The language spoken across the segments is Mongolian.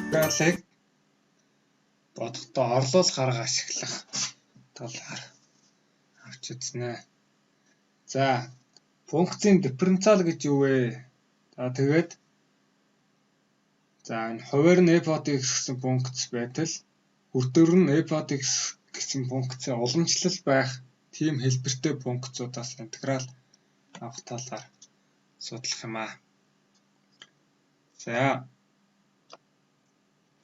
Интегралыг бодохдоо орлуулах арга ашиглах талаар авч үзнэ. За, функцийн дифференциал гэж юу вэ? Тэгээд энэ хуваар нь f от x гэсэн функц байтал хүрдээр нь f от x гэсэн функцийн уламжлал байх тийм хэлбэртэй функцудаас интеграл авах талаар судлах юм аа.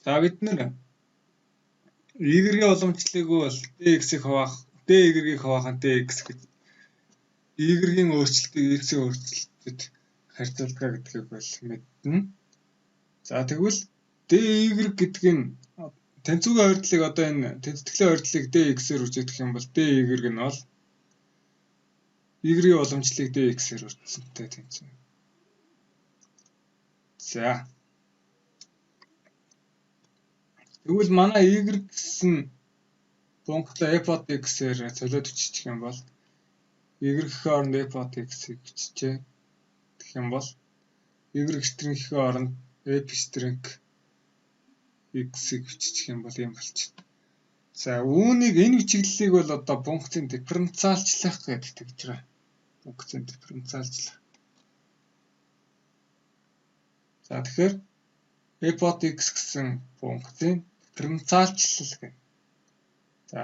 За бид нэр y-ийн уламжлалыг бол dx-ийг хуваах, dy-ийг хуваахын dx гэж y-ийн өөрчлөлтийг x-ийн өөрчлөлтөд харьцуулдаг гэдгийг бол мэднэ. За тэгвэл dy гэдэг нь тэнцвүүгийн ойрдлыг одоо энэ тэнцвэтгэлийн ойрдлыг dx-ээр үзэгдэх юм бол dy нь бол y-ийн уламжлалыг dx-ээр үржсэнтэй тэнцвэр. За тэгвэл манай y гэсэн функцаа f от x-ээр солиод өччих юм бол y-ийн оронд f от x-ийг биччихье. Тэгэх юм бол y-ийн оронд f x-ийг биччих юм бол юм болчихно. За үүнийг энэ бичиглэлийг бол одоо функцийн дифференциалчлах гэдэг гэж байна. Функцийн дифференциалчлах. За тэгэхээр f от x гэсэн функцийн дифференциалчлал гэнэ. За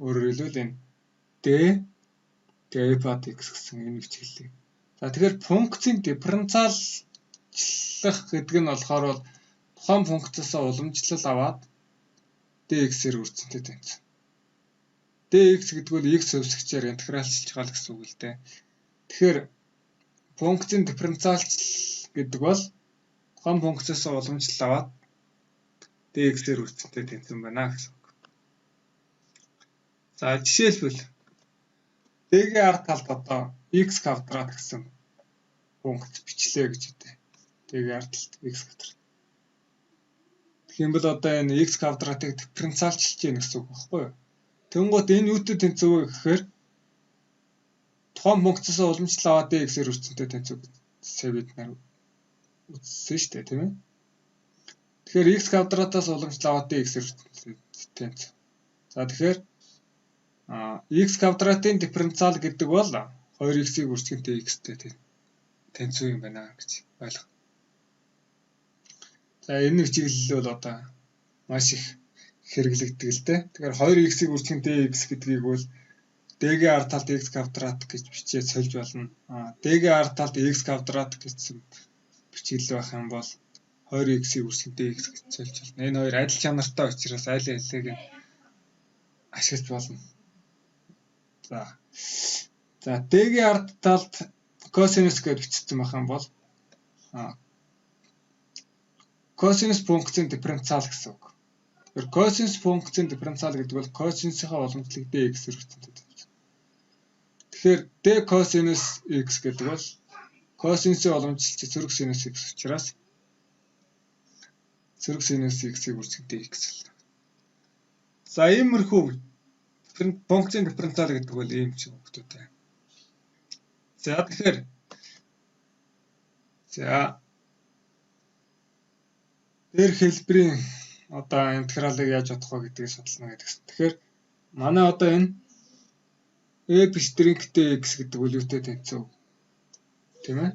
өөрөөр хэлбэл энэ d f от x гэсэн энэ бичиглэлийг. За тэгэхээр функцийн дифференциалчлах гэдэг нь болохоор бол тухайн функцаасаа уламжлал аваад dx-ээр үржсэнтэй тэнцвэр. dx гэдэг бол x хувьсгчээр интегралчилж байгаа гэсэн үг л дээ. Тэгэхээр функцийн дифференциалчлал гэдэг бол тухайн функцаасаа уламжлал аваад dx-ээр үржсэнтэй тэнцвэр байна гэсэн үг. За жишээлбэл d-ийн ард талд одоо x квадрат гэсэн функц бичлээ гэж үтээ. d-ийн ард талд x квадрат. Тэгэх юм бол одоо энэ x квадратыг дифференциалчилж гэнэ гэсэн үг багхгүй юу? Тэнгуут энэ юутэй тэнцвэр вэ гэхээр тухайн функцаасаа уламжлал аваад dx-ээр үржсэнтэй тэнцвэр гэсэн бид нар үзсэн шүү дээ, тийм ээ? Тэгэхээр x квадратаас уламжлал аваад dx-ээр үржсэнтэй тэнцвэр. За тэгэхээр x квадратын дифференциал гэдэг бол 2x-ийг үржсэнтэй x-тэй тэнцвэр юм байна гэж ойлгоо. За энэ чиглэл бол одоо маш их хэрэглэгддэг л дээ. Тэгэхээр 2x-ийг үржсэнтэй x гэдгийг бол d-ийн ард талд x квадрат гэж бичиж сольж болно. d-ийн ард талд x квадрат гэсэн бичиглэл байх юм бол 2x-ийг үржсэнтэй x гэж сольж болно. Энэ хоёр адил чанартай учраас аль алийг нь ашиглаж болно. За d-ийн ард талд косинус гэж бичсэн байх юм бол косинус функцийн дифференциал гэсэн үг. Тэгэхээр косинус функцийн дифференциал гэдэг бол косинусынхаа уламжлалыг dx-ээр үржсэнтэй тэнцвэр. Тэгэхээр d косинус x гэдэг бол косинусын уламжлал чи сөрөг синус x учраас сөрөг синус x-ийг үржсэнтэй x болно. За иймэрхүү функцийн дифференциал гэдэг бол ийм ч хөвгтүүд байна. За тэгэхээр дээр хэлбэрийн одоо интегралыг яаж бодох вэ гэдгийг судална гэдэгс. Тэгэхээр манай одоо энэ f stringтэй x гэдэг бол юутэй тэнцвэр? Тийм ээ?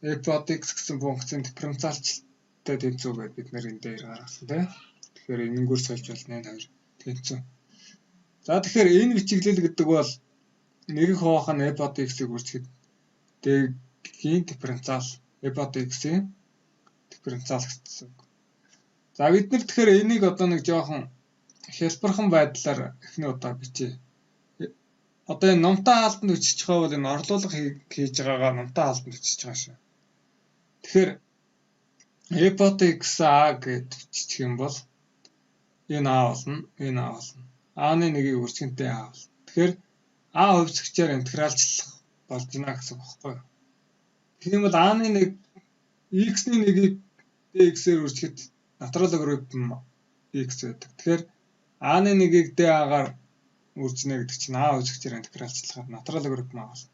f от x гэсэн функцийн дифференциалчлалтай тэнцвэр гэж бид нэр энэ дээр гаргасан тийм. Тэгэхээр энэнгүүр сольж болно энэ хоёр тэнцвэр. За тэгэхээр энэ бичиглэл гэдэг бол нэрийг хуваах нь f от x-ийг үржихэд d-ийн дифференциал f от x-ийн дифференциал гэсэн үг. За бид нар тэгэхээр энийг одоо нэг жоохон хялбархан байдлаар эхний удаа бичье. Одоо энэ номтой хаалтанд бичиж байгаа бол энэ орлуулга хийж байгаагаа номтой хаалтанд бичиж байгаа шүү. Тэгэхээр f от x a гэж бичих юм бол энэ a болно, энэ a болно. a-ны нэгийг үржсэнтэй a болно. Тэгэхээр a хувьсгчээр интегралчлах болж байна гэсэн үг байхгүй юу? Тийм бол a-ны нэг x-ний нэгийг dx-ээр үржихэд натурал логарифм x байдаг. Тэгэхээр a-ны нэгийг d-аар үржинэ гэдэг чинь a хувьсгчээр интегралчлахад натурал логарифм a болно.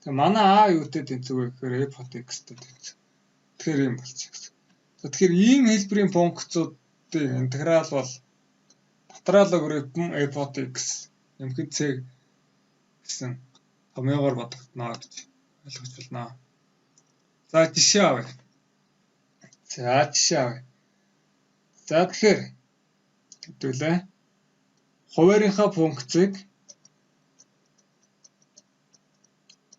Тэгээ манай a юутэй тэнцвэр вэ гэхээр f от x-тэй тэнцвэр. Тэгэхээр юм болчих гэсэн. За тэгэхээр ийм хэлбэрийн функцуудын интеграл бол дотроо логарифм f от x нэмэхэд c гэсэн томьёогоор бодогдно гэж ойлгож байна. За жишээ авъя. За тэгэхээр хэдүүлээ. Хуваарийнхаа функцийг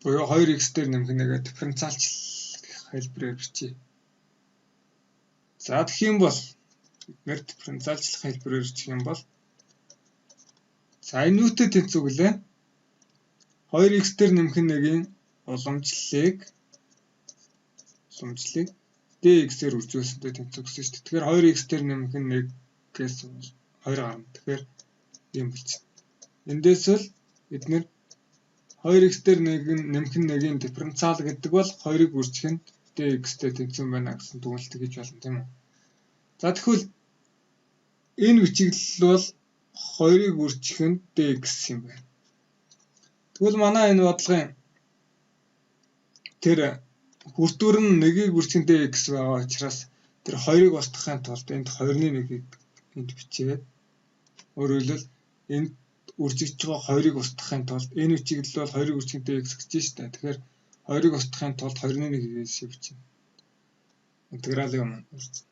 буюу 2x дээр нэмэх нэгээ дифференциалчлах хэлбэрээр бичье. За тэгэх юм бол бид дифференциалчлах хэлбэрээр бичих юм бол за энэ юутэй тэнцвэг лээ? 2x дээр нэмэх нэгийн уламжлалыг dx-ээр үржүүлсэнтэй тэнцвэг гэсэн шүү дээ. Тэгэхээр 2x дээр нэмэх нэгээс 2 гарна. Тэгэхээр ийм болчихно. Эндээс л бид нэр 2x дээр нэмэх нэгийн дифференциал гэдэг бол 2-ыг үржих нь dx-тэй тэнцвэн байна гэсэн дүгнэлт хийж болно тийм үү? За тэгвэл энэ бичиглэл бол 2-ыг үржих нь dx юм байна. Тэгвэл манай энэ бодлогын тэр хүртвэр нь 1-ийг үржих нь dx байгаа учраас тэр 2-ыг устгахын тулд энд 2-1-ийг энд бичээд өөрөөр хэлбэл энд үржигдэж байгаа 2-ыг устгахын тулд энэ бичиглэл бол 2-ыг үржих нь dx гэж байна шүү дээ. Тэгэхээр 2-ыг устгахын тулд 2-1-ийг бичнэ. Интегралын өмнө үржих.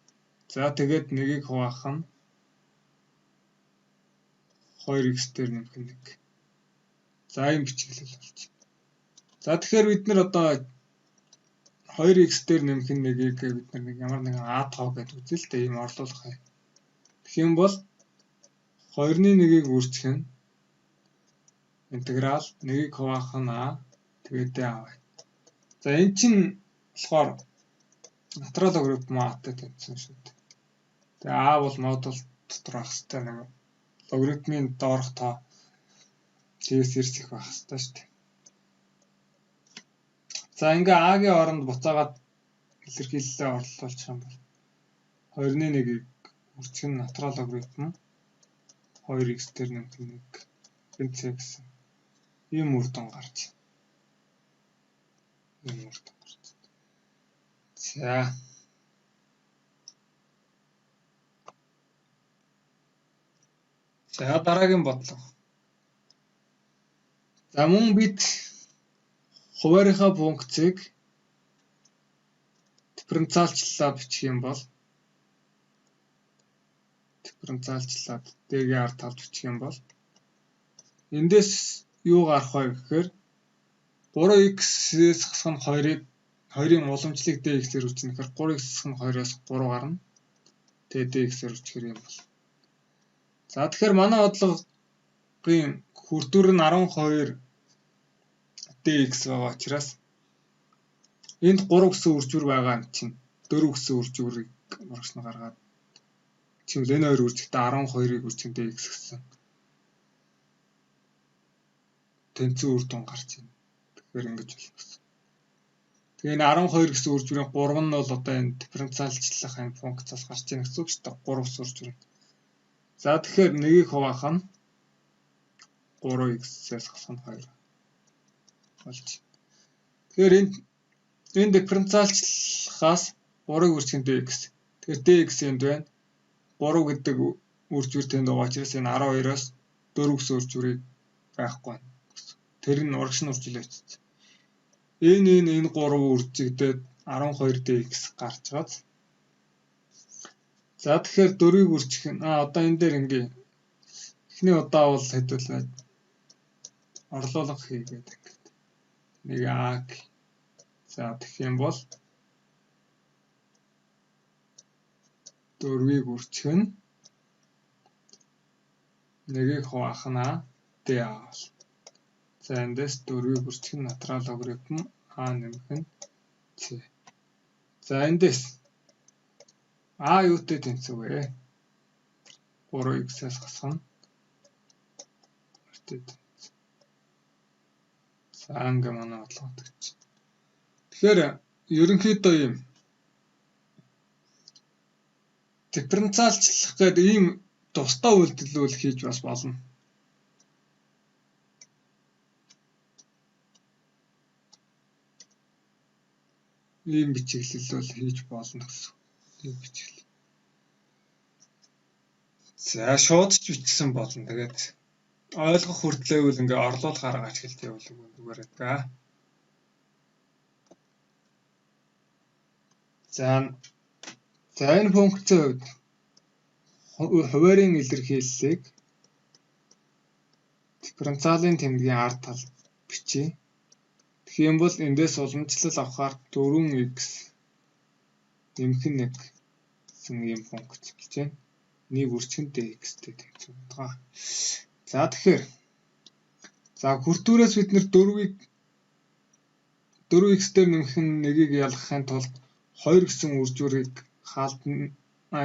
За тэгээд 1-ийг хуваах нь 2x дээр нэмэх нь 1. За ийм бичиглэл болж байна. За тэгэхээр бид нар одоо 2x дээр нэмэх нь 1-ийг бид нар нэг ямар нэгэн a тоо гэдэг үзэл л дээ ийм орлуулах юм. Тэгэх юм бол 2-1-ийг үржих нь интеграл 1-ийг хуваах нь a тэгээд d авъя. За эн чинь болохоор натурал логарифм a-тай тэнцсэн шүү дээ. Тэгээ a бол модуль дотор байх хэвээр нэг логарифмын доорх тоо тэгээс ирсэх байх хэвээр шүү дээ. За ингээ a-гийн оронд буцаагаад илэрхийлэлээ орлуулчих юм бол 2-1-ийг үржих нь натурал логарифм 2x дээр нэмэх нь 1 c гэсэн ийм үр дүн гарч байна. За дараагийн бодлого. За мөн бид хуваарийнхаа функцийг дифференциалчлаад бичих юм бол d-гийн ард талд бичих юм бол эндээс юу гарах вэ гэхээр 3x-ээс хасах нь 2-ыг 2-ын уламжлалыг dx-ээр үржинэ гэхээр 3x хасах нь 2-оос 3 гарна. Тэгээд dx-ээр үржих юм бол. За тэгэхээр манай бодлогын хүртвэр нь 12 dx байгаа учраас энд 3 гэсэн үржвэр байгаа юм чинь 4 гэсэн үржвэрийг урагш нь гаргаад чивэл энэ хоёр үржихдээ 12-ыг үржих dx гэсэн тэнцвэр үр дүн гарч байна. Тэгэхээр ингэж болох гэсэн. Тэгээ энэ 12 гэсэн үржвэрийн 3 нь бол одоо энэ дифференциалчлах энэ функцаас гарч ийн гэсэн үг шүү дээ. 3 гэсэн үржвэр. За тэгэхээр 1-ийг хуваах нь 3x-ээс хасах нь 2 болж. Тэгэхээр энэ дифференциалчлахаас 3-ыг үржих нь dx. Тэгэхээр dx энд байна. 3 гэдэг үржвэр тэнд байгаа учраас энэ 12-оос 4 гэсэн үржвэрийг байхгүй байна. Тэр нь урагш нь үржүүлээ бичсэн. Энэ 3 үржигдээд 12 dx гарч гац. За тэгэхээр 4-ийг үржих нь одоо энэ дээр ингээ эхний удаа бол хэдүүлээ орлуулга хийгээд ингээд нэг а. За тэгэх юм бол 4-ийг үржих нь 1-ийг хуваах нь a d авал. За эндээс 4-ийг үржих нь натурал логарифм a нэмэх нь c. За эндээс a юутэй тэнцвэг вэ? 3x-ээс хасах нь за ингээ манай бодлого гэж. Тэгэхээр ерөнхийдөө ийм дифференциалчлах гэдэг ийм тусдаа үйлдэлүүд хийж бас болно. Ийм бичиглэл бол хийж болно гэсэн. ийм бичгэл. За шуудч бичсэн болно. Тэгээд ойлгох хүртлээвэл ингээ орлуулах арга ашиглаж явуулах зүгээр байдаг. За энэ функцийн хувьд хуваарийн илэрхийллийг дифференциалын тэмдгийн ард талд бичиж. Тэгэх юм бол эндээс уламжлал авахаар 4x нэмэх нь 1 гэсэн ийм функц болж байна. Нэг үрчгэн dx-тэй тэмцэх байгаа. За тэгэхээр хүртүүрээс бид нэр 4x дээр нэмэх нь 1-ийг ялгахын тулд 2 гэсэн үржүүрийг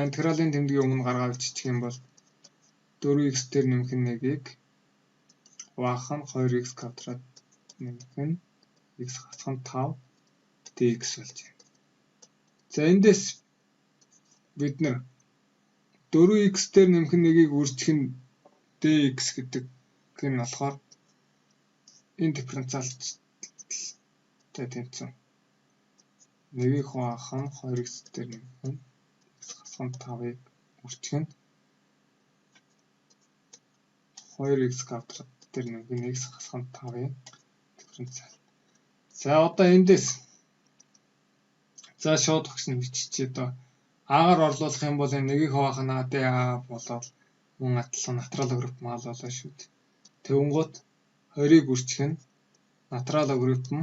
интегралын тэмдгийн өмнө гаргаад бичих юм бол 4x дээр нэмэх нь 1-ийг хуваах нь 2x квадрат нэмэх нь x хасах нь 5 dx болж байна. За эндээс бид нэр 4x дээр нэмэх нь 1-ийг үржих нь dx гэдэг нь болохоор энэ дифференциалтай тэнцэн 1-ийг хуваах нь 2x дээр нэмэх нь x хасах нь 5-ыг үржих нь 2x квадрат дээр нэмэх нь x хасах нь 5-ын дифференциал. За одоо эндээс шууд багш нь биччихье доо. А-гаар орлуулах юм бол энэ 1-ийг хуваах нь а дэ а болоод мөн атлан натурал логарифм а болоо шүү дээ. Тэвнгууд 20-ыг үржих нь натурал логарифм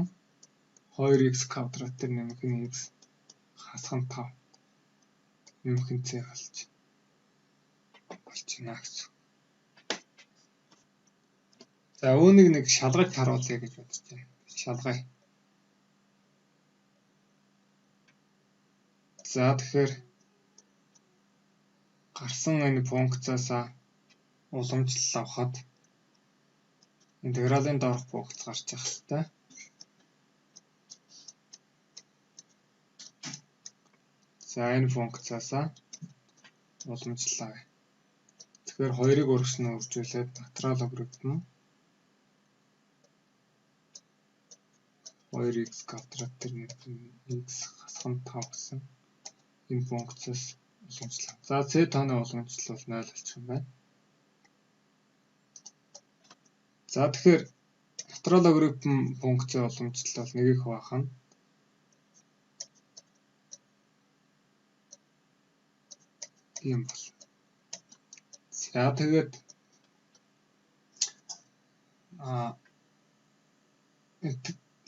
2x квадрат дээр нэмэх нь x хасах нь 5 нэмэх нь c болж байна гэсэн. За үүнийг нэг шалгаж харуулъя гэж бодож байна. Шалгая. За тэгэхээр гарсан энэ функцаасаа уламжлал авахад интегралын доорх функц гарч явах хэрэгтэй. За энэ функцаасаа уламжлал авъя. Тэгэхээр 2-ыг урагшнаа үржүүлээд натурал логарифм 2x квадрат дээр нэмэх нь x хасах нь 5 гэсэн энэ функцаас уламжлал. За c тооны уламжлал бол 0 болчих юм байна. За тэгэхээр натурал логарифм функцийн уламжлал бол 1-ийг хуваах нь ийм бол. За тэгээд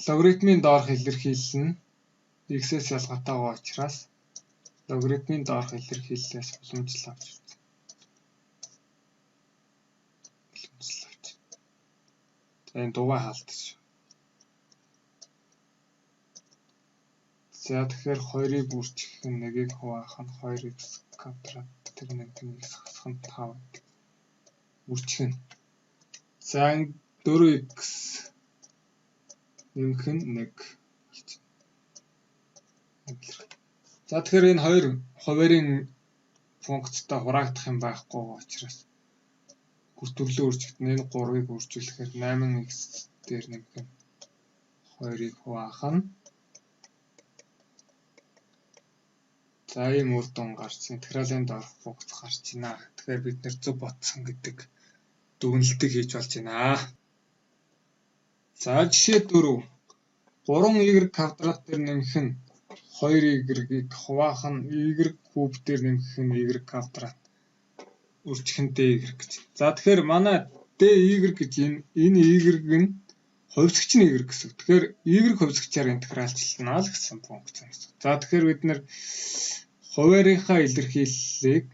логарифмын доорх илэрхийлэл нь x-с ялгаатай байгаа учраас логарифмын доорх илэрхийллээс уламжлал авч үзье. За энэ дугаа хаалтаж. За тэгэхээр 2-ыг үржих нь 1-ийг хуваах нь 2x квадрат тэр нэг x хасах нь 5 үржих нь. За 4x нэмэх нь 1 болж байна. За тэгэхээр энэ хоёр хуваарийн функцтай хураагдах юм байхгүй учраас хүртвэрлэн үржигдэн энэ 3-ыг үржүүлэхээр 8x дээр нэмэх нь 2-ыг хуваах нь. За ийм үр дүн гарч интегралийн доорх функц гарч байна. Тэгэхээр бид нэр зөв бодсон гэдэг дүгнэлтийг хийж болж байна. За жишээ 4. 3y квадрат дээр нэмэх нь 2y-ийг хуваах нь y куб дээр нэмэх нь y квадрат үржих нь dy гэж. За тэгэхээр манай dy гэж энэ y нь хувьсгч нь y гэсэн. Тэгэхээр y хувьсгчаар интегралчлана л гэсэн функц юм. За тэгэхээр бид нэр хуваарийнхаа илэрхийллийг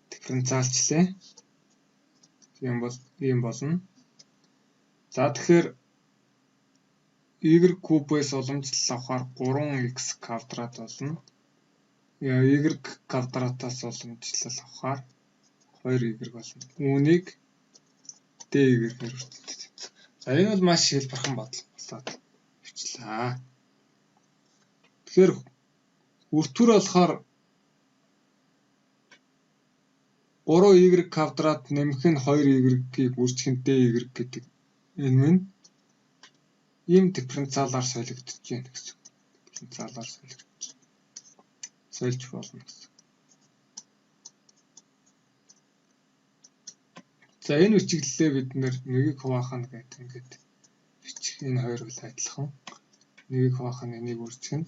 дифференциалчлаа. Ийм болно. За тэгэхээр y кубээс уламжлал авахаар 3x квадрат болно. Y квадратаас уламжлал авахаар 2y болно. Үүнийг dy-гээр хөрвүүлдэг. За энэ бол маш хэлбэрхэн бодлоод бичлээ. Тэгэхээр хүртвэр болохоор 3y квадрат нэмэх нь 2y-ийг үржих нь dy гэдэг энэ нь ийм дифференциалаар солигдож байна гэсэн. Дифференциалаар солигдож. сольж болно гэсэн. За энэ бичиглэлээ бид нэгийг хуваахна гэдэг ингээд бичих. Энэ хоёр бол адилхан. Нэгийг хуваахна энийг үржихэн.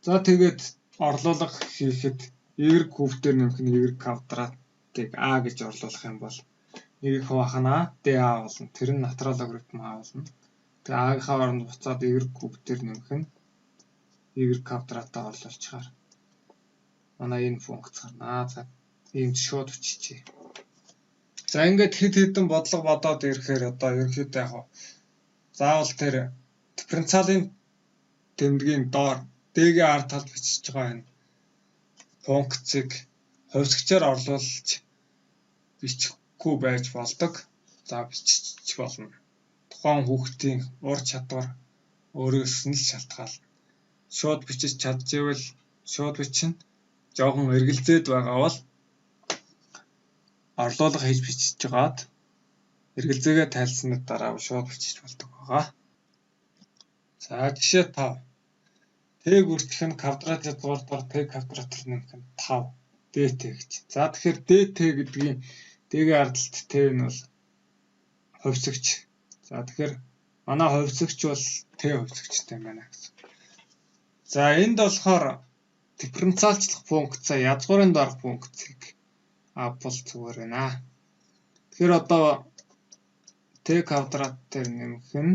За тэгээд орлуулга хийхэд y куб дээр нэмэх нь y квадратыг a гэж орлуулах юм бол нэгийг хуваахна dA болно. Тэр нь натурал логарифм a болно. Тэгээ a-ийнхаа оронд буцаад y куб дээр нэмэх нь y квадратаа орлуулчихаар манай энэ функц гарна. За ийм шууд биччихье. За ингээд хэд хэдэн бодлого бодоод ирэхээр одоо ерөнхийдөө яг заавал тэр дифференциалын тэмдгийн доор d-ийн ард талд бичиж байгаа энэ функцийг хувьсгчаар орлуулж бичихгүй байж болдог. За бичих болно. Тухайн хүүхдийн ур чадвар өөрөөс нь л шалтгаална. Шууд бичиж чадчихвэл шууд бичнэ. Жохон эргэлзээд байгаа бол орлуулга хийж бичиж жагаад эргэлзээгээ тайлсны дараа шууд бичиж болдог байгаа. За жишээ 5. Т-г үржих нь квадрат язгуурдаар Т квадратаар нэмэх нь 5 dt гэж. За тэгэхээр dt гэдгийн d-ийн ардалт Т нь бол хувьсгч. За тэгэхээр манай хувьсгч бол Т хувьсгчтэй байна гэсэн. За энд болохоор дифференциалчлах функцаа язгуурын дарах функцийг авбал зүгээр байна. Тэгэхээр одоо Т квадрат дээр нэмэх нь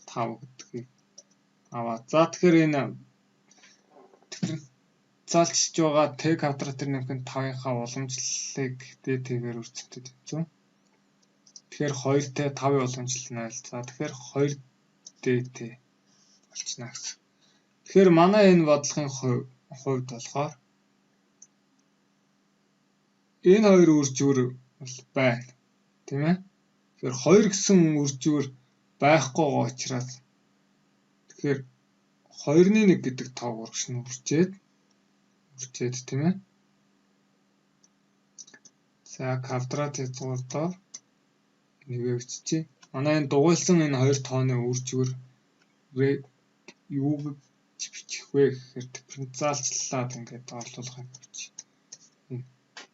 5 гэдгийг аваа. За тэгэхээр энэ дифференциалчж байгаа Т квадрат дээр нэмэх нь 5-ынхаа уламжлалыг dt-гээр үржихтэй тэмцэн. Тэгэхээр 2Т 5-ын уламжлал 0. За тэгэхээр 2 dt болчихно гэсэн. Тэгэхээр манай энэ бодлогын хувьд болохоор энэ хоёр үржүүр бол байна. Тийм ээ? Тэгэхээр 2 гэсэн үржүүр байхгүй байгаа учраас тэгэхээр 2-1 гэдэг тав урагш нь үржээд тийм ээ? За квадрат язгуурдаар нэгээ биччихье. Манай энэ дугуйлсан энэ хоёр тооны үржүүр юу гэж бичих вэ гэхээр дифференциалчлаад ингээд орлуулгыг бичих.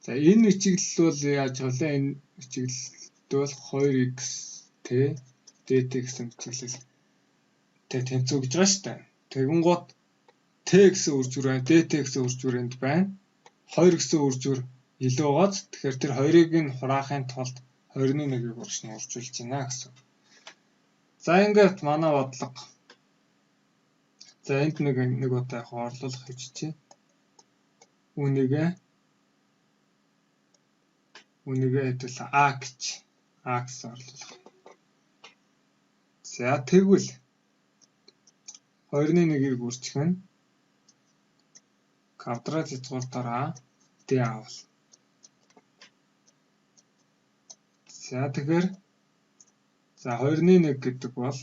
За энэ бичиглэл бол яаж вэ? Энэ бичиглэлд бол 2x t dt гэсэн бичиглэл тэнцүү гэж байгаа шүү дээ. Тэгэнгუთ t гэсэн үржүүр байна, dt гэсэн үржүүр энд байна. 2 гэсэн үржүүр илүү байгааз тэгэхээр тэр хоёрыг нь хураахын тулд 21-ийг урагш нь уржуулж байна гэсэн. За ингээд манай бодлого. За энд нэг удаа яг орлуулах хийчихье. Үүнийгээ хэдүүл a гэсэн орлуулах. За тэгвэл 2-1-ийг үржих нь квадрат язгуурдаар a dA бол. За тэгэхээр за 2-1 гэдэг бол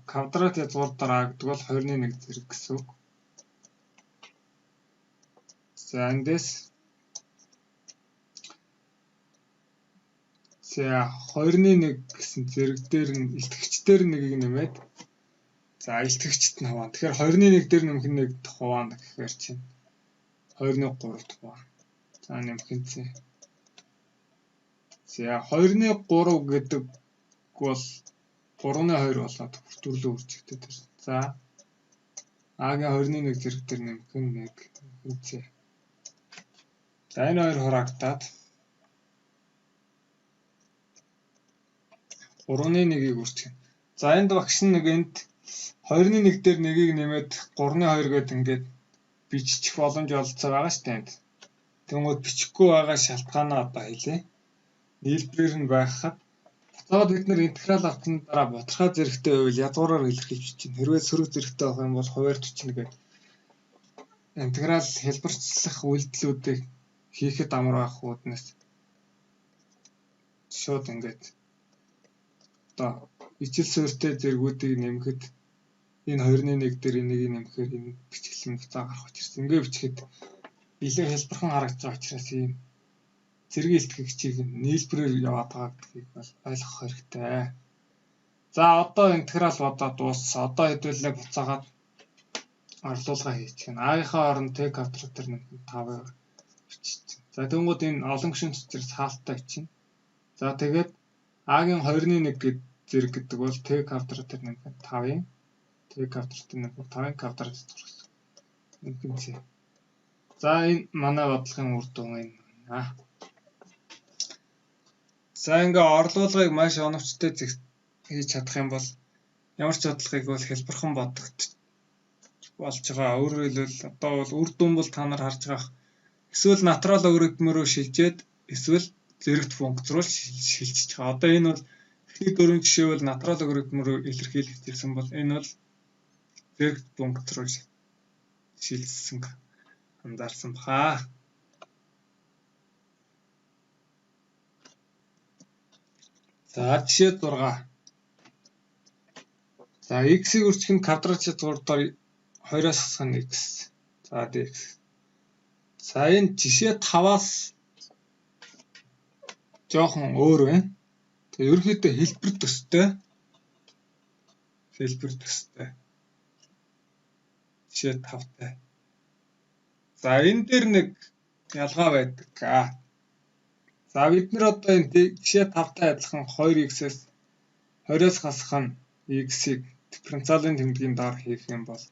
квадрат язгуурдаар a гэдэг бол 2-1 зэрэг гэсэн үг. За эндээс за 2-1 гэсэн зэрэг дээр нь илтгэгчдэр нэгийг нэмээд за илтгэгчд нь хуваана. Тэгэхээр 2-1 дээр нэмэх нь 1 дахь хуваана гэхээр чинь 2-1 3 дахь хуваана. За нэмэх нь зэ. За 2-3 гэдэг бол 3-2 болоод бүртгүүлээ үржихтэй тэр. За А-гийн 2-1 зэрэг дээр нэмэх нь 1 зэ. За энэ хоёр хураагдаад 3-1-ийг үржих. За энд багш нэг энд 2-1 дээр 1-ийг нэмээд 3-2 гэдэг ингээд бичих боломж олцоо байгаа шүү дээ. Тэгмээд бичихгүй байгаа шалтгаанаа одоо хэлье. Нийлбэрээр нь байхад буцаад бид нэр интеграл автны дараа бутархай зэрэгтэй байвал язгуураар илэрхийлж чинь. Хэрвээ сөрөг зэрэгтэй байх юм бол хуваар төчнө гэдэг. Интеграл хэлбэрчлэх үйлдэлүүдийг хийхэд амар байх үүднээс шууд ингээд одоо ижил суурьтай зэргүүдийг нэмэхэд энэ 2-1 дээр энийг нэмэхээр энэ бичгэлэн буцаа гарах учраас ингээд бичихэд билээ хэлбэрхэн харагдаж байгаа учраас ийм зэрэг илтгэгчийг нийлбэрээр яваад байгаа гэдгийг бол ойлгох хэрэгтэй. За одоо интеграл бодоод дууссан. Одоо хэдүүлээ буцаагаад орлуулга хийчих нь. А-ийнхаа оронд т квадрат нэмэх нь 5 бичиж. За тэнгууд энэ олон гишүүн цэцэрлэг хаалттай чинь. За тэгээд А-гийн 2-1 зэрэг гэдэг бол т квадрат нэмэх нь 5-ын т квадрат нэмэх нь 5-ын квадрат гэсэн. Интеграл. За энэ манай бодлогын үр дүн энэ байна. За ингээ орлуулгыг маш оновчтой хийж чадах юм бол ямар ч бодлогыг бол хэлбэрхэн бодогдож болж байгаа. Өөрөөр хэлбэл одоо бол үр дүн бол та нар харж байгаа. Эсвэл натурал логарифм руу шилжээд эсвэл зэрэгт функц руу шилжиж байгаа. Одоо энэ бол эхний дөрвөн жишээ бол натурал логарифм руу илэрхийлэгдсэн бол энэ бол зэрэгт функц руу шилжсэн анзаарсан баха. За жишээ 6. За x-ийг үржих нь квадрат четвъртоор 2-оос хасах нь x. За dx. За энэ жишээ 5-аас жоохон өөр байна. Тэгээ ерөнхийдөө хэлбэр төстэй. Жишээ 5-тай. За энэ дээр нэг ялгаа байдаг. За бид нар одоо энэ жишээ 5-тай адилхан 2x-ээс 20-оос хасах нь x-ийг дифференциалын тэмдгийн доор хийх юм бол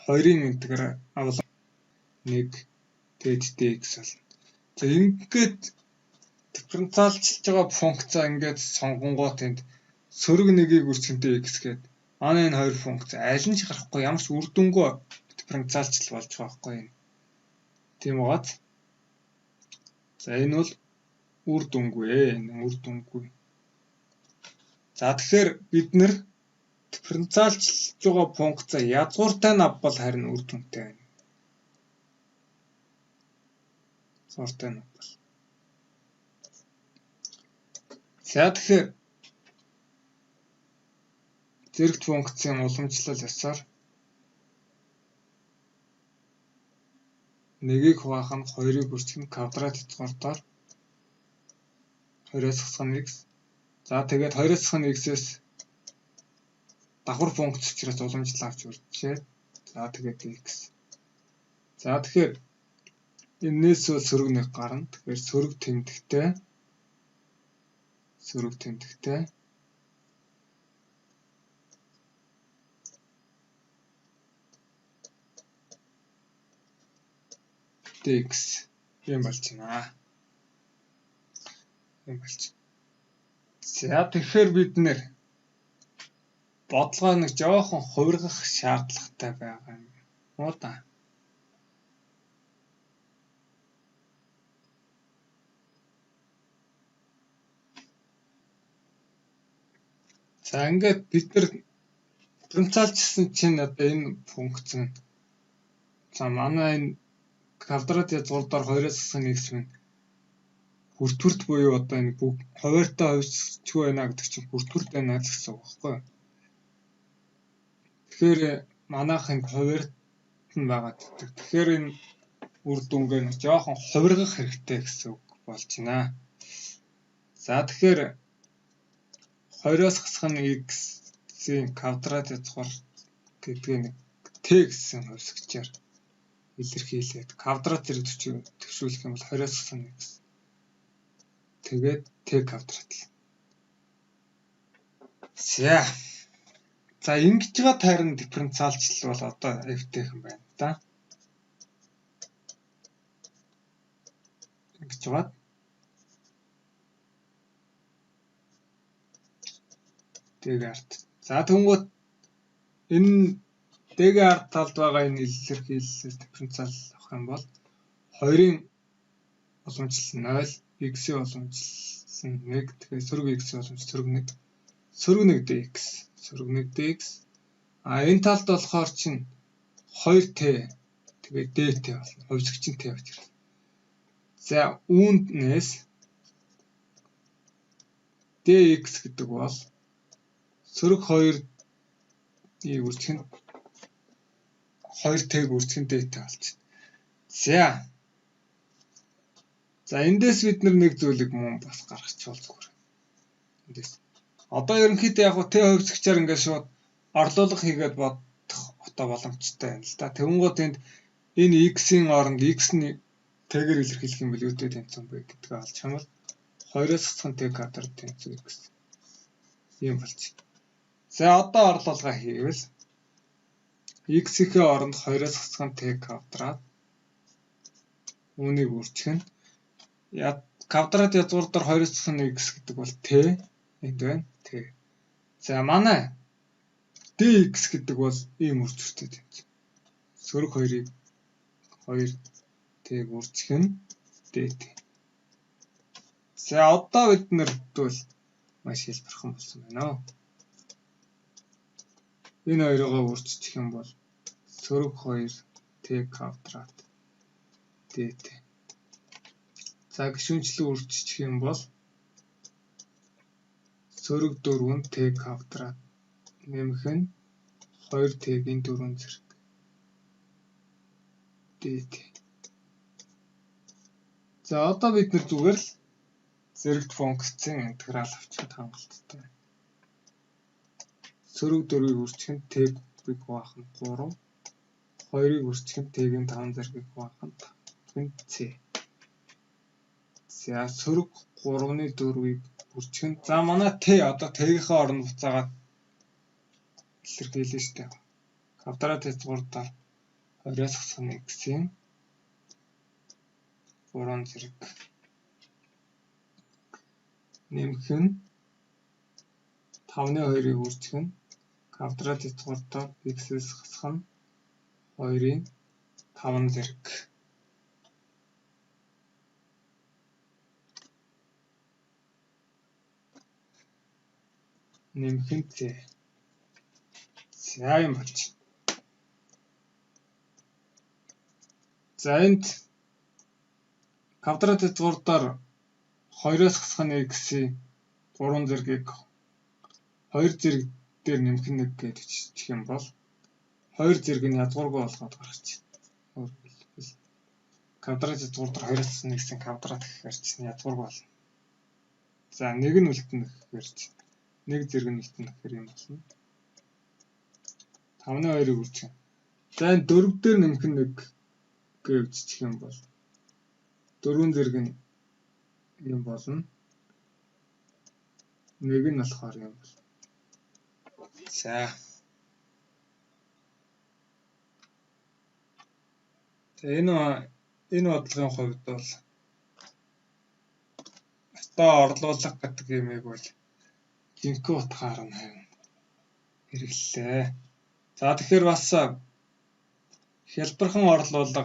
2-ын интеграл 1 тэгэд dx болно. За ингээд дифференциалчилж байгаа функцаа ингээд сонгонгоо тэнд сөрөг нэгийг үржихэнтэй x гээд манай энэ хоёр функц аль нь ч гарахгүй ямар ч үр дүнгүй дифференциалчил болж байгаа байхгүй юм. Тийм угаат. За энэ бол үр дүнгүй. За тэгэхээр бид нэр дифференциалчилж байгаа функцаа язгууртай нь авбал харин үр дүнтэй байна. Язгууртай нь авбал. За тэгэхээр зэрэгт функцийн уламжлал ёсоор нэгийг хуваах нь 2-ыг үржих нь квадрат четвъртоор 2-оос хасах нь x. За тэгээд 2-оос хасах нь x-ээс давхар функц учраас уламжлал авч үржээ. За тэгээд x. За тэгэхээр энээс сөрөг нэг гарна. Тэгэхээр сөрөг тэмдэгтэй dx юм болж байна. За тэгэхээр бид нэр бодлогоо нэг жоохон хувиргах шаардлагатай байгаа юм. Муу да. За ингээд бид нар дифференциалчилсан чинь одоо энэ функц нь за манай энэ квадрат язгуурдаар 2-оос хасах нь x нь хүртвэрт буюу одоо энэ бүх хуваарьтай хувьчгүй байна гэдэг чинь хүртвэрт байна гэсэн үг байхгүй юу? Тэгэхээр манайх энэ хуваарьт нь байгаа гэдэг. Тэгэхээр энэ үр дүнгээ нэг жоохон хувиргах хэрэгтэй гэсэн үг болж байна. За тэгэхээр 2-оос хасах нь x-ийн квадрат язгуур гэдгийг нэг t гэсэн хувьсгчаар илэрхийлээд квадрат зэрэг төвшүүлэх юм бол 20-оос хасах нь x. Тэгээд t квадрат л. За ингэж байгаа тайран дифференциалчил бол одоо f-тэй юм байна да. Ингэж байгаа. Д-арт. За тэгвэл энэ д-арт талд байгаа энэ илэрхийлэл дифференциал авах юм бол 2-ын уламжлал 0, x-ийн уламжлал 1, тэгэхээр сөрөг x-ийн уламжлал сөрөг 1 dx. Энэ талд болохоор чинь 2t тэгээд dt болно. Хувьсгчин t учраас. За үүнээс dx гэдэг бол сөрөг 2-ийг үржих нь 2t-г үржих нь dt болж байна. За эндээс бид нэг зүйлийг мөн бас гаргачих бол зүгээр. Эндээс Одоо ерөнхийдөө яг хөө Т хувьсгчаар ингээд шууд орлуулга хийгээд бодох одоо боломжтой байна л да. Тэнгууд энд энэ x-ийн оронд x нь Т-гээр илэрхийлэх юм бол юутэй тэнцэн бэ гэдгээ олж хамбал 2-оос хасах нь Т квадрат тэнцэн x юм болж. За одоо орлуулга хийвэл x-ийн оронд 2-оос хасах нь Т квадрат үүнийг үржих нь квадрат язгуур дээр 2-оос хасах нь x гэдэг бол Т энд байна. Т. За манай dx гэдэг бол ийм үржигчтэй тэнцэн. Сөрөг 2-ыг 2 Т-г үржих нь dt. За одоо бид нарт бол маш хэлбэрхэн болсон байна. Энэ хоёроо үржих юм бол сөрөг 2 Т квадрат dt. За гишүүнчлэн үржих юм бол сөрөг 4 Т квадрат нэмэх нь 2 Т-ийн 4 зэрэг dt. За одоо бид нар зүгээр л зэрэгт функцийн интеграл авчихад хангалттай байна. Сөрөг 4-ийг үржих нь Т кубик баах нь 3, 2-ыг үржих нь Т-ийн 5 зэргийг баах нь 5 Ц. За сөрөг 3-ны 4-ийг үржих нь за манай Т одоо Т-ийнхээ оронд буцаагаад илэрхийлэн штэ. Квадрат язгуурдаар 20-оос хасах нь x-ийн 3 зэрэг нэмэх нь 5-ны 2-ыг үржих нь квадрат язгуурдаар x-ээс хасах нь 2-ийн 5 зэрэг нэмэх нь Ц. За юм болж. За энд квадрат язгуурдаар 2-оос хасах нь x-ийн 3 зэргийг 2 зэрэг дээр нэмэх нь 1 гэж хэлчих юм бол 2 зэрэг нь язгуургүй болгоод гаргач. Квадрат язгуурдаар 2-оос хасах нь x-ийн квадрат гэхээр чинь язгуургүй болно. За нэг нь үлдэнэ гэхээр чинь нэг зэрэг нь үлдэнэ гэхээр юм болно. 5-ны 2-ыг үржих. За энэ 4 дээр нэмэх нь 1 гэж үзчих юм бол 4 зэрэг нь юм болно. Нэг нь болохоор юм бол. За. Энэ бодлогын хувьд бол одоо орлуулга гэдэг юмыг бол жинхэнэ утгаар нь хэрэглэлээ. За тэгэхээр бас хэлбэрхэн орлуулга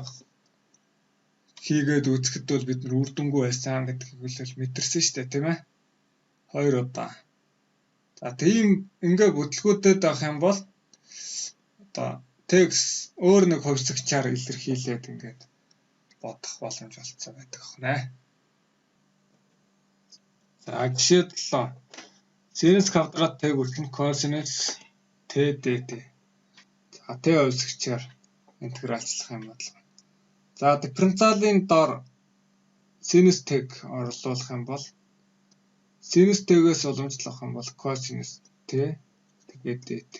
хийгээд үзэхэд бол бид нар үр дүнгүй байсан гэдгийг бол мэдэрсэн шүү дээ, тийм ээ? 2 удаа. За тийм ингээ бүтлгүүдэд авах юм бол одоо текст өөр нэг хувьсгчаар илэрхийлээд ингээд бодох боломж олцсон байдаг хнэ. За жишээ 7. Синус квадрат Т хүрэх нь косинус Т dt. За Т хувьсгчаар интегралчлах юм бодлоо. За дифференциалын дор синус Т-г орлуулах юм бол синус Т-гээс уламжлах юм бол косинус Т тэгээд dt.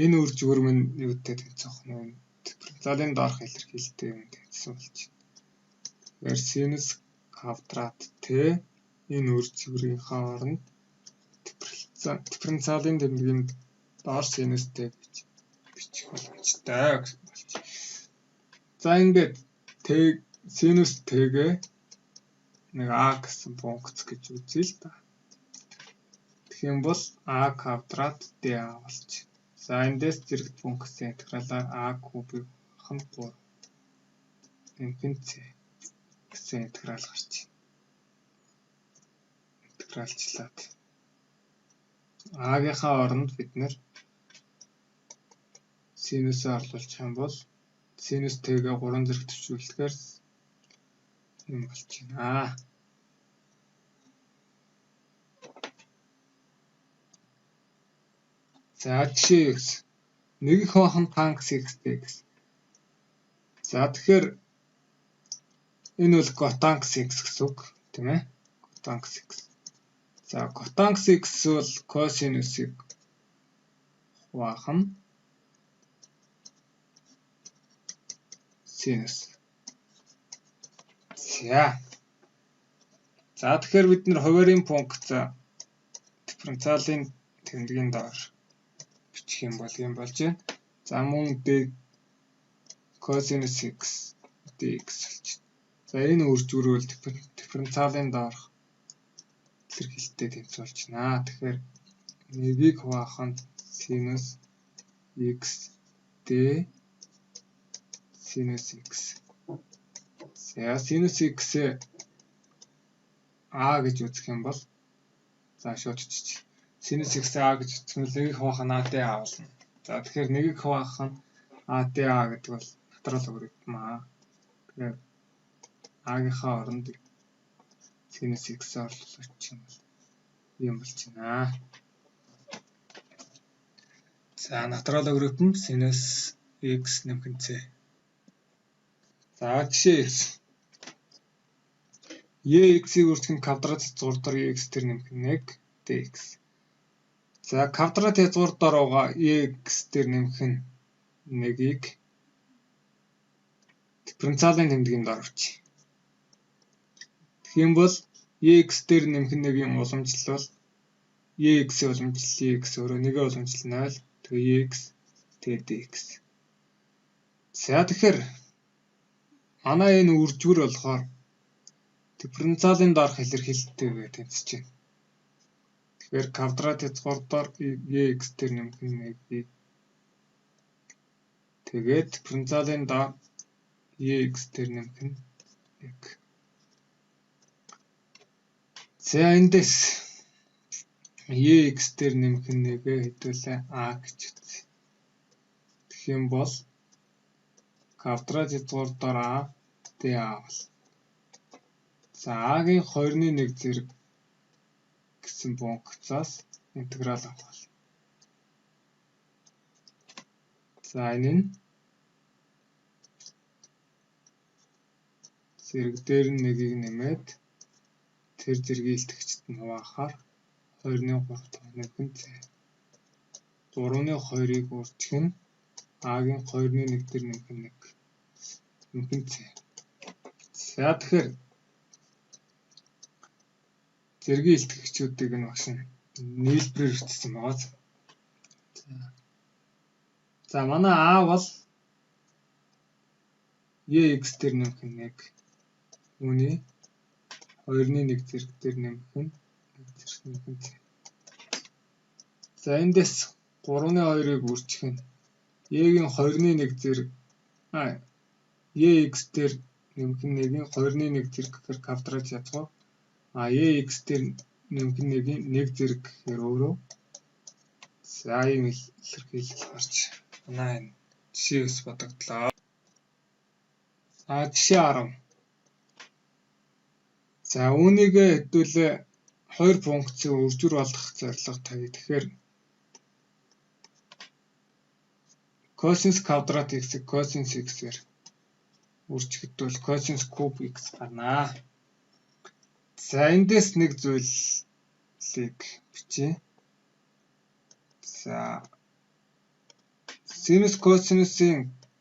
Энэ үр зүгээр минь юутай тэнцэх вэ? Дифференциалын доорх илэрхийлэлтэй юм тэнцсэн болж байна. Тэгэхээр синус квадрат Т энэ үр зүгээрийнхээ оронд дифференциалын тэмдгийн доор синус Т гэж бичих боломжтой гэж болж. За ингээд синус Т-гээ нэг а гэсэн функц гэж үзье л да. Тэгэх юм бол а квадрат dA болж. За эндээс зэрэгт функцийн интегралаар а кубыг хан 3 инфинит гэсэн интеграл гарч байна. Интегралчлаад а-гийнхаа оронд бид нэр синусээ орлуулчих юм бол синус Т-гээ 3 зэрэг төвшүүлэхээр юм болж байна. За жишээ x 1 хоохон танкс x-тэй гэсэн. За тэгэхээр энэ бол котанкс x гэсэн үг тийм ээ. Котанкс x. За котангус x бол косинусыг хуваах нь синус. За тэгэхээр бид нэр хуваарийн функц дифференциалын тэмдгийн доор бичих юм бол юм болж байна. За мөн d cosинус x dx болж байна. За энэ үржүүр бол дифференциалын доорх илэрхийлэлтэд тэмцүүлж байна. Тэгэхээр нэгийг хуваах нь синус x d синус x. За синус x а гэж үзэх юм бол за шууд чиж. Синус x а гэж үзэх нь нэгийг хуваах нь а d а болно. За тэгэхээр нэгийг хуваах нь а d а гэдэг бол натурал логарифм аа. Тэгэхээр а-гийнхаа оронд синус x орлуулах юм бол юм болж байна. За натурал логарифм синус x нэмэх c. За жишээ x. x-ийг үржих нь квадрат хязгаар дор x тэр нэмэх нь 1 dx. За квадрат хязгаар дор байгаа x тэр нэмэх нь 1-ийг дифференциалын тэмдгийн дор авчи. Тэгэх юм бол x дээр нэмэх нь 1-ийн уламжлал бол x-ийн уламжлал x өөрөө 1-ийн уламжлал 0. Тэгээ x тэгээ dx. За тэгэхээр манай энэ үржүүр болохоор дифференциалын доорх илэрхийлэлтэйгээр тэмцэж байна. Тэгэхээр квадрат хязгаар дор x дээр нэмэх нь 1-ийг тэгээд дифференциалын доор x дээр нэмэх нь 1. За эндээс x дээр нэмэх нь 1-ээ хэдүүлээ a гэж үзье. Тэгэх юм бол квадрат хязгаар дор a d a бол. За a-гийн 2-1 зэрэг гэсэн функцаас интеграл авах. За энэ нь зэрэг дээр нь 1-ийг нэмээд тэр зэргийн илтгэгчд нь хуваахаар 2-ны 3 нэмэх нь c. 3-ны 2-ыг үржих нь a-гийн 2-ны 1 дээр нэмэх нь 1 нэмэх нь c. За тэгэхээр зэргийн илтгэгчүүдийг нь багш нь нийлбэрээр бичсэн байгаа. За манай a бол x дээр нэмэх нь 1. Үүний 2-ны 1 зэрэг дээр нэмэх нь 1 зэрэг нэмэх нь c. За эндээс 3-ны 2-ыг үржих нь y-ийн 2-ны 1 зэрэг x дээр нэмэх нь 1-ийн 2-ны 1 зэрэг гэхээр квадрат хязгаар x дээр нэмэх нь 1-ийн 1 зэрэг гэхээр өөрөө за ийм илэрхийлэл гарч манай энэ жишээс бодогдлоо. Жишээ 10. За үүнийг хэдүүлээ хоёр функцийн үржүүр олох зорилго тавья. Тэгэхээр косинус квадрат x-ийг косинус x-ээр үржихэд бол косинус куб x гарнаа. За эндээс нэг зүйлийг бичье. За синус косинусын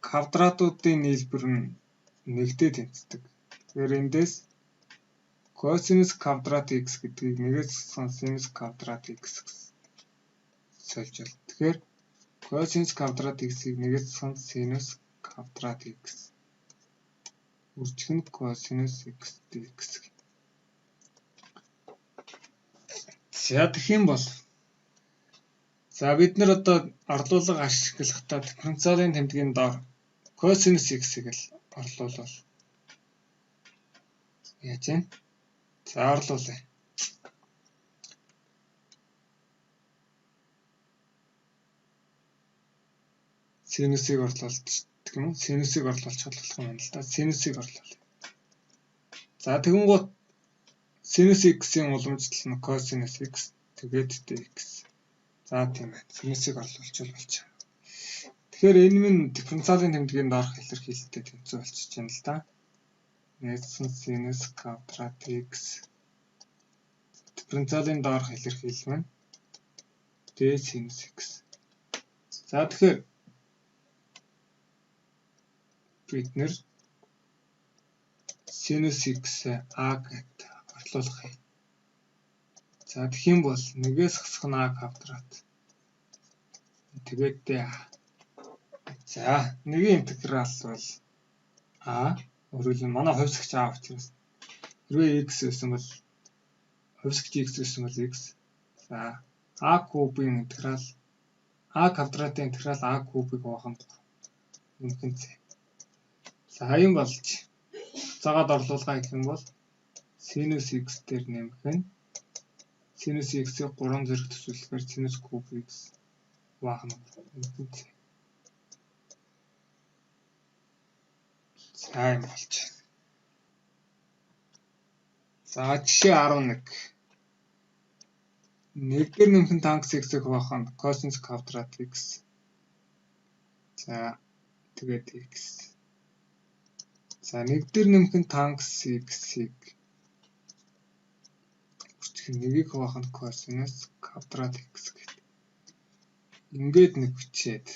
квадратуудын нийлбэр нь нэгтэй тэнцдэг. Тэгэхээр эндээс косинус квадрат x гэдгийг нэгээс зогсоон синус квадрат x сольж байна. Тэгэхээр косинус квадрат x-ийг нэгээс зогсоон синус квадрат x үржих нь косинус x dx. За тэгэх юм бол за бид нар одоо орлуулга ашиглахдаа дифференциалын тэмдгийн доор косинус x-ийг л орлуулвал яаж вэ? За орлуулъя. Синусыг орлуулж гэх юм уу? Синусыг орлуулж болох юм байна л да. Синусыг орлуулъя. За тэгэнгუთ синус x-ийн уламжлал нь косинус x тэгээд dx. За тийм байна. Синусыг орлуулчихвал болчих. Тэгэхээр энэ минь дифференциалын тэмдгийн доорх илэрхийлэлтэй тэмцүү болчихж байна л да. Нэгдсэн синус квадрат x дифференциалын доорх илэрхийлэл нь d sinus x. За тэгэхээр бид нэр sinus x a гэд орлуулах юм. За тэгэх юм бол нэгээс хасах нь a квадрат. Тэгээд d. За нэгийн интеграл бол a өөрөөр манай хувьсгч a учраас хэрвээ x гэсэн бол хувьсгч x гэсэн бол x. За a кубын интеграл a квадратын интеграл a кубыг хуваах нь нэмэх нь. За юм болж цагаад орлуулгаа гэх юм бол sinus x дээр нэмэх нь sinus x-ийг 3 зэрэг төсөөлөхөөр sinus куб x хуваах нь нэмэх нь. За юм болж. За жишээ 11. Нэг дээр нэмэх нь танкс x-ийг хуваах нь cosine квадрат x. За тэгээд x. За нэг дээр нэмэх нь танкс x-ийг үржих нэгийг хуваах нь cosine квадрат x гэдэг. Ингээд нэг бичээд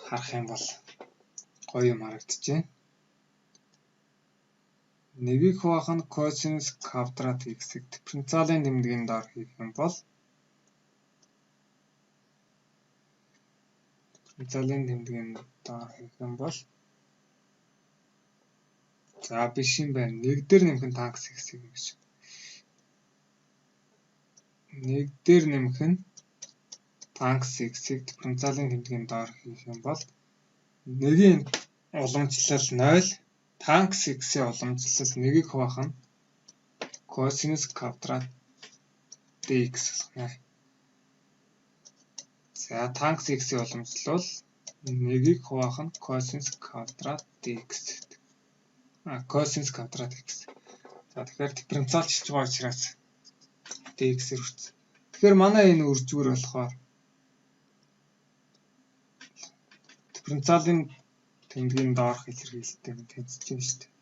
харах юм бол гоё юм харагдчихэв. Нэгийг хуваах нь cosine квадрат x-ийг дифференциалын тэмдгийн доор хийх юм бол дифференциалын тэмдгийн доор хийх юм бол за биш юм байна. Нэг дээр нэмэх нь танкс x-ийг гэж. Нэг дээр нэмэх нь танкс x-ийг дифференциалын тэмдгийн доор хийх юм бол нэгийн уламжлал 0, танкс x-ийн уламжлал нэгийг хуваах нь cosine квадрат dx болно. За танкс x-ийн уламжлал нэгийг хуваах нь cosine квадрат dx гэдэг. Cosine квадрат x. За тэгэхээр дифференциалчилж байгаа учраас dx-ээр хүрсэн. Тэгэхээр манай энэ үржүүр болохоор дифференциалын тэмдгийн доорх илэрхийлэлтэй тэнцэж байна шүү дээ.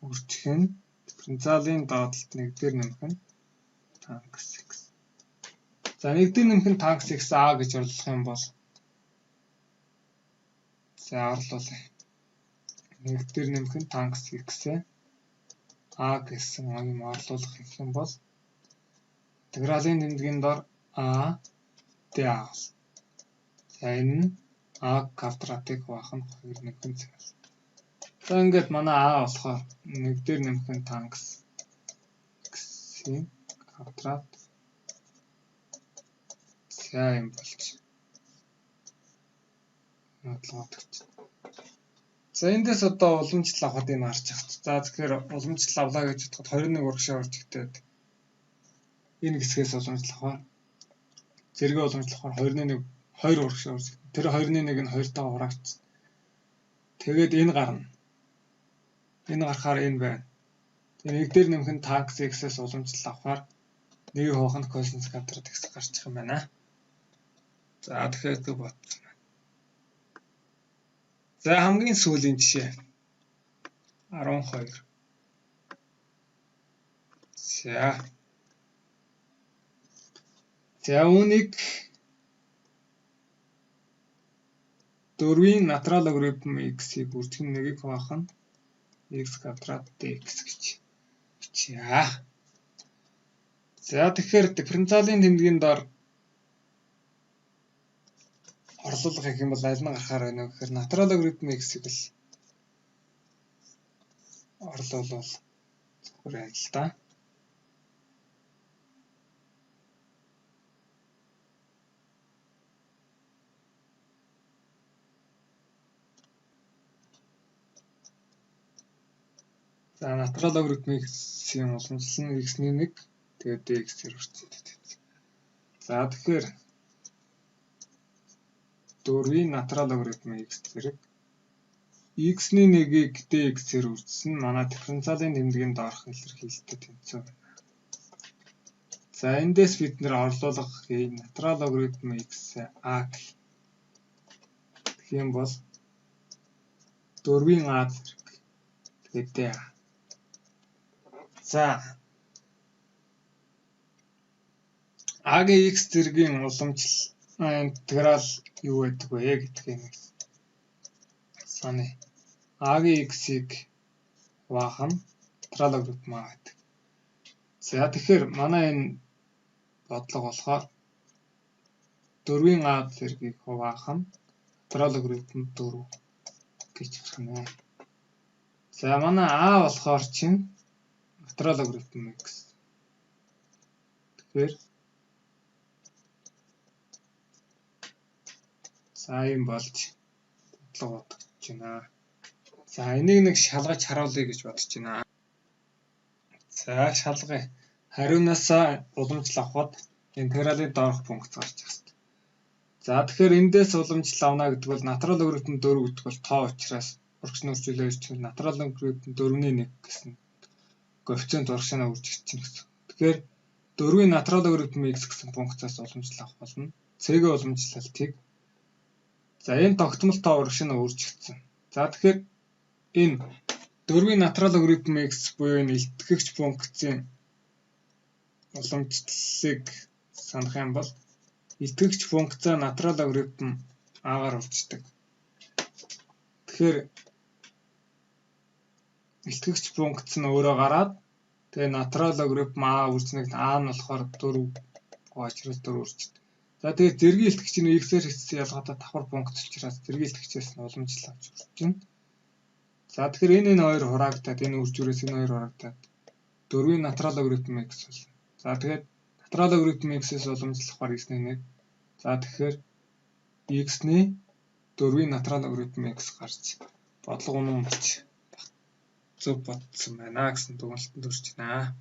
Үржих нь дифференциалын доотлолт нэг дээр нэмэх нь танкс x. За нэг дээр нэмэх нь танкс x a гэж орлох юм бол за орлуулъя. Нэг дээр нэмэх нь танкс x a гэсэн юм орлуулах юм бол интегралийн тэмдгийн доор a d a. За энэ нь a квадратыг хуваах нь 2 нэмэх нь. За ингээд манай a болохоор нэг дээр нэмэх нь танкс x-ийн квадрат. За юм болж. Бодлогоодч. За эндээс одоо уламжлал авахд энэ харж ахт. За тэгэхээр уламжлал авлаа гэж бодоход 21 урагшаа уржигдээд энэ хэсгээс уламжлал авахаар зэрэг уламжлал авахаар 21 2 урагшаа уржигдээ. Тэр 21-ыг нь 2 таа хураагч. Тэгээд энэ гарна. Энэ гарахаар энэ байна. Тэгээд нэг дээр нэмэх нь танкс x-ээс уламжлал авахаар нэг хуваах нь cosine квадрат x гарчих юм байна. За тэгэхээр бодсон. За хамгийн сүүлийн жишээ 12. За үүнийг 4-ийн натурал логарифм x-ийг үржих нь нэгийг хуваах нь x квадрат dx гэж бичье. За тэгэхээр дифференциалын тэмдгийн доор орлуулах гэх юм бол аль нь гарахаар байна вэ гэхээр натурал логарифм x-ийг л орлуулвал зөвхөн л да. За натурал логарифм x-ийн уламжлал нь x-ний 1 тэгээд dx-ээр хүрсэн. За тэгэхээр 4-ийн натурал логарифм x зэрэг x-ний 1-ийг dx-ээр үржсэн манай дифференциалын тэмдгийн доорх илэрхийлэлтэй тэнцсэн байна. За эндээс бид нэр орлуулах натурал логарифм x a гэх юм бол 4-ийн a зэрэг гэдэг. За А-гийн x зэргийн уламжлал интеграл юу байдаг вэ гэдгийг саны. А-гийн x-ийг хуваах нь натурал логарифм а гэдэг. За тэгэхээр манай энэ бодлого болохоор 4-ийн а зэргийг хуваах нь натурал логарифм 4 гэж гарах нэ. За манай а болохоор чинь натурал логарифм x. Тэгэхээр за юм болж бодлого бодож байна. За энийг нэг шалгаж харуулъя гэж бодож байна. За шалгая. Хариунаасаа уламжлал авахад интегралын доорх функц гарч ирэх хэрэгтэй. За тэгэхээр эндээс уламжлал авна гэдэг бол натурал логарифм 4 гэдэг бол тоо учраас урагшны үржүүлэлт чинь натурал логарифм 4-ийн 1 гэсэн коэффициент урагшаанаа үржигдэж чинь гэсэн. Тэгэхээр 4-ийн натурал логарифм x гэсэн функцаас уламжлал авах болно. C-ийн уламжлалтыг за энэ тогтмол тоо урагшаанаа үржигдсэн. За тэгэхээр энэ 4-ийн натурал логарифм x буюу энэ илтгэгч функцийн уламжлалыг санах юм бол илтгэгч функцаа натурал логарифм а-гаар урьдчилдаг. Тэгэхээр илтгэгч функц нь өөрөө гараад тэгээ натурал логарифм а үржинэг а нь болохоор 4 учраас 4 үржигддэг. За тэгээ зэргийн илтгэгч нь x-ээр ялгаатай давхар функц учраас зэргийн илтгэгчээс нь уламжлал авч үржиж байна. За тэгэхээр энэ хоёр хураагдаад энэ үржүүрээс энэ хоёр хураагдаад 4-ийн натурал логарифм x болно. За тэгээд натурал логарифм x-ээс уламжлахаар x-ний 1. За тэгэхээр x-ний 4-ийн натурал логарифм x гарч бодлого үнэн болж зөв бодсон байна гэсэн дүгнэлтэнд хүрч байна.